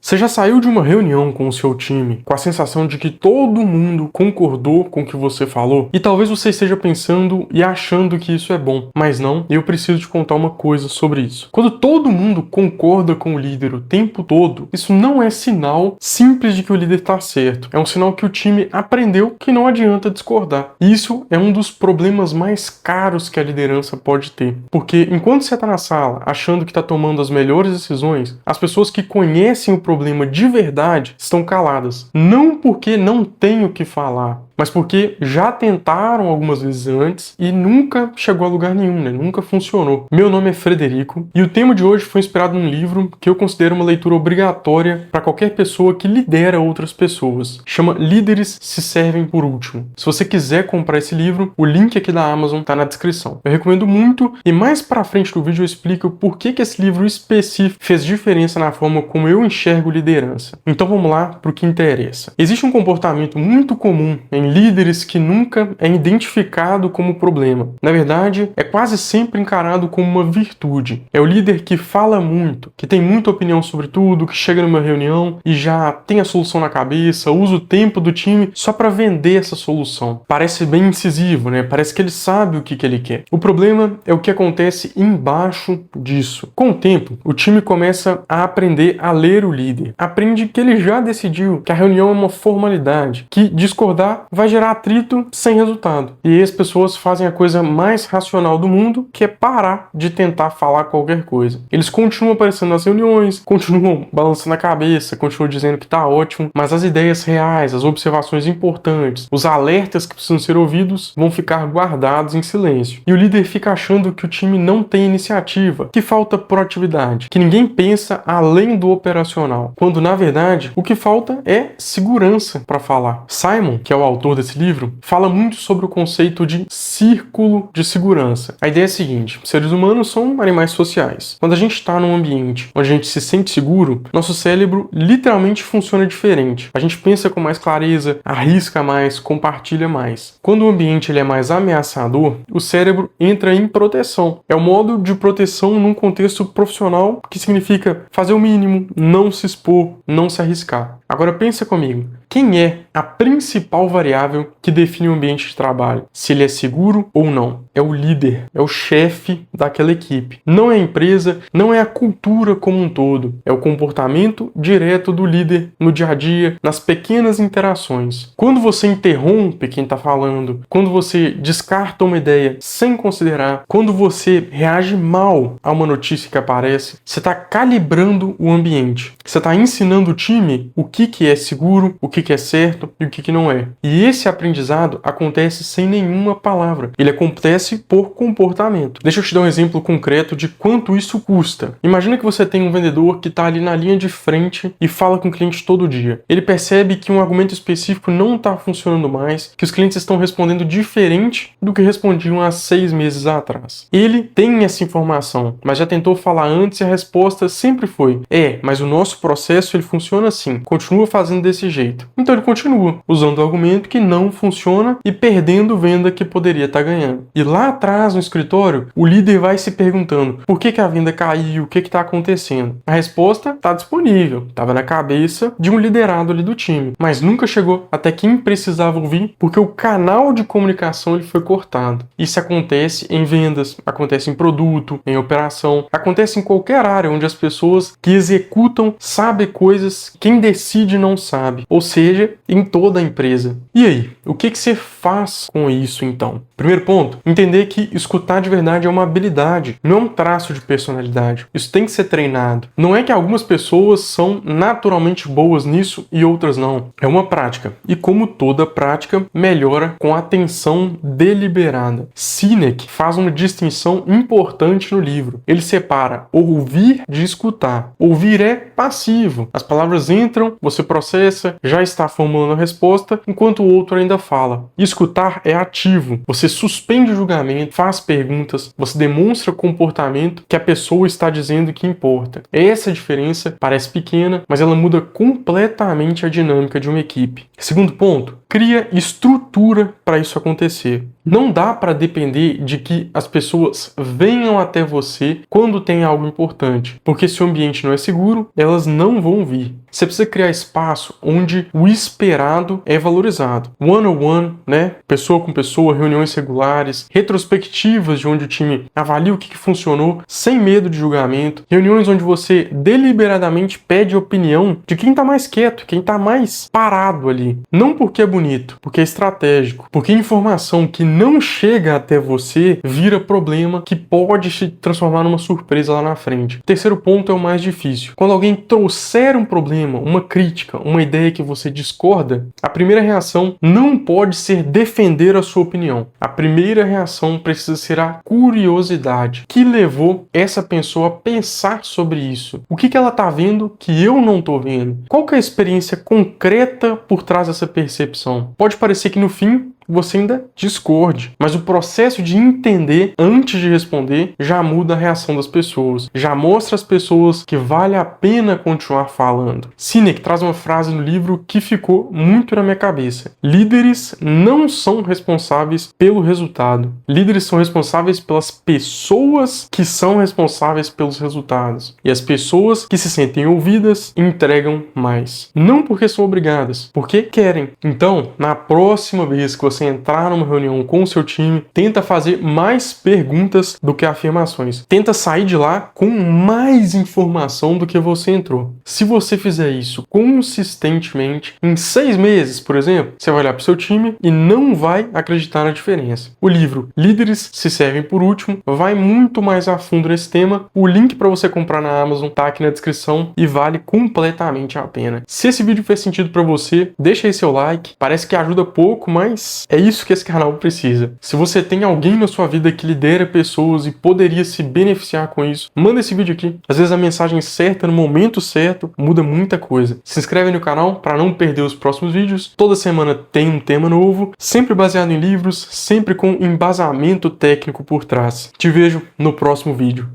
Você já saiu de uma reunião com o seu time com a sensação de que todo mundo concordou com o que você falou? E talvez você esteja pensando e achando que isso é bom, mas não, eu preciso te contar uma coisa sobre isso. Quando todo mundo concorda com o líder o tempo todo, isso não é sinal simples de que o líder está certo. É um sinal que o time aprendeu que não adianta discordar. E isso é um dos problemas mais caros que a liderança pode ter. Porque enquanto você está na sala achando que está tomando as melhores decisões, as pessoas que conhecem o problema de verdade estão caladas. Não porque não têm o que falar, mas porque já tentaram algumas vezes antes e nunca chegou a lugar nenhum, né? Nunca funcionou. Meu nome é Frederico e o tema de hoje foi inspirado num livro que eu considero uma leitura obrigatória para qualquer pessoa que lidera outras pessoas. Chama Líderes se Servem por Último. Se você quiser comprar esse livro, o link aqui da Amazon tá na descrição. Eu recomendo muito e mais pra frente do vídeo eu explico por que esse livro específico fez diferença na forma como eu enxergo liderança. Então vamos lá pro que interessa. Existe um comportamento muito comum em líderes que nunca é identificado como problema. Na verdade, é quase sempre encarado como uma virtude. É o líder que fala muito, que tem muita opinião sobre tudo, que chega numa reunião e já tem a solução na cabeça, usa o tempo do time só para vender essa solução. Parece bem incisivo, né? Parece que ele sabe o que ele quer. O problema é o que acontece embaixo disso. Com o tempo, o time começa a aprender a ler o líder. Aprende que ele já decidiu que a reunião é uma formalidade, que discordar vai gerar atrito sem resultado. E aí as pessoas fazem a coisa mais racional do mundo, que é parar de tentar falar qualquer coisa. Eles continuam aparecendo nas reuniões, continuam balançando a cabeça, continuam dizendo que tá ótimo, mas as ideias reais, as observações importantes, os alertas que precisam ser ouvidos vão ficar guardados em silêncio. E o líder fica achando que o time não tem iniciativa, que falta proatividade, que ninguém pensa além do operacional, quando na verdade o que falta é segurança para falar. Simon, que é o autor desse livro, fala muito sobre o conceito de círculo de segurança. A ideia é a seguinte: seres humanos são animais sociais. Quando a gente está num ambiente onde a gente se sente seguro, nosso cérebro literalmente funciona diferente. A gente pensa com mais clareza, arrisca mais, compartilha mais. Quando o ambiente ele é mais ameaçador, o cérebro entra em proteção. É o modo de proteção num contexto profissional, que significa fazer o mínimo, não se expor, não se arriscar. Agora pensa comigo, quem é a principal variável que define o ambiente de trabalho? Se ele é seguro ou não? É o líder, é o chefe daquela equipe. Não é a empresa, não é a cultura como um todo. É o comportamento direto do líder no dia a dia, nas pequenas interações. Quando você interrompe quem está falando, quando você descarta uma ideia sem considerar, quando você reage mal a uma notícia que aparece, você está calibrando o ambiente. Você está ensinando o time o que é seguro, o que é certo e o que não é. E esse aprendizado acontece sem nenhuma palavra. Ele acontece por comportamento. Deixa eu te dar um exemplo concreto de quanto isso custa. Imagina que você tem um vendedor que está ali na linha de frente e fala com o cliente todo dia. Ele percebe que um argumento específico não está funcionando mais, que os clientes estão respondendo diferente do que respondiam há 6 meses atrás. Ele tem essa informação, mas já tentou falar antes e a resposta sempre foi: mas o nosso processo ele funciona assim, continua fazendo desse jeito. Então ele continua usando o argumento que não funciona e perdendo venda que poderia estar ganhando. E lá atrás no escritório, o líder vai se perguntando por que a venda caiu, o que está acontecendo. A resposta está disponível, estava na cabeça de um liderado ali do time, mas nunca chegou até quem precisava ouvir, porque o canal de comunicação ele foi cortado. Isso acontece em vendas, acontece em produto, em operação, acontece em qualquer área onde as pessoas que executam sabem coisas que quem decide não sabe, ou seja, em toda a empresa. E aí, o que você faz com isso então? Primeiro ponto, entender que escutar de verdade é uma habilidade, não é um traço de personalidade. Isso tem que ser treinado. Não é que algumas pessoas são naturalmente boas nisso e outras não. É uma prática. E como toda prática, melhora com atenção deliberada. Sinek faz uma distinção importante no livro. Ele separa ouvir de escutar. Ouvir é passivo. As palavras entram, você processa, já está formulando a resposta, enquanto o outro ainda fala. Escutar é ativo. Você suspende o julgamento, faz perguntas, você demonstra comportamento que a pessoa está dizendo que importa. Essa diferença parece pequena, mas ela muda completamente a dinâmica de uma equipe. Segundo ponto, cria estrutura para isso acontecer. Não dá para depender de que as pessoas venham até você quando tem algo importante, porque se o ambiente não é seguro, elas não vão vir. Você precisa criar espaço onde o esperado é valorizado. One-on-one, né? Pessoa com pessoa, reuniões regulares, retrospectivas de onde o time avalia o que funcionou, sem medo de julgamento. Reuniões onde você deliberadamente pede opinião de quem tá mais quieto, quem tá mais parado ali. Não porque é bonito, porque é estratégico. Porque informação que não chega até você vira problema que pode se transformar numa surpresa lá na frente. O terceiro ponto é o mais difícil. Quando alguém trouxer um problema, uma crítica, uma ideia que você discorda, a primeira reação não pode ser defender a sua opinião. A primeira reação precisa ser a curiosidade. O que levou essa pessoa a pensar sobre isso? O que ela tá vendo que eu não tô vendo? Qual que é a experiência concreta por trás dessa percepção? Pode parecer que no fim você ainda discorde, mas o processo de entender antes de responder já muda a reação das pessoas, já mostra às pessoas que vale a pena continuar falando. Sinek traz uma frase no livro que ficou muito na minha cabeça: líderes não são responsáveis pelo resultado, líderes são responsáveis pelas pessoas que são responsáveis pelos resultados, e as pessoas que se sentem ouvidas entregam mais, não porque são obrigadas, porque querem. Então, na próxima vez que você entrar numa reunião com o seu time, tenta fazer mais perguntas do que afirmações. Tenta sair de lá com mais informação do que você entrou. Se você fizer isso consistentemente, em 6 meses, por exemplo, você vai olhar para o seu time e não vai acreditar na diferença. O livro Líderes se Servem por Último vai muito mais a fundo nesse tema. O link para você comprar na Amazon tá aqui na descrição e vale completamente a pena. Se esse vídeo fez sentido para você, deixa aí seu like. Parece que ajuda pouco, mas é isso que esse canal precisa. Se você tem alguém na sua vida que lidera pessoas e poderia se beneficiar com isso, manda esse vídeo aqui. Às vezes a mensagem certa, no momento certo, muda muita coisa. Se inscreve no canal para não perder os próximos vídeos. Toda semana tem um tema novo, sempre baseado em livros, sempre com embasamento técnico por trás. Te vejo no próximo vídeo.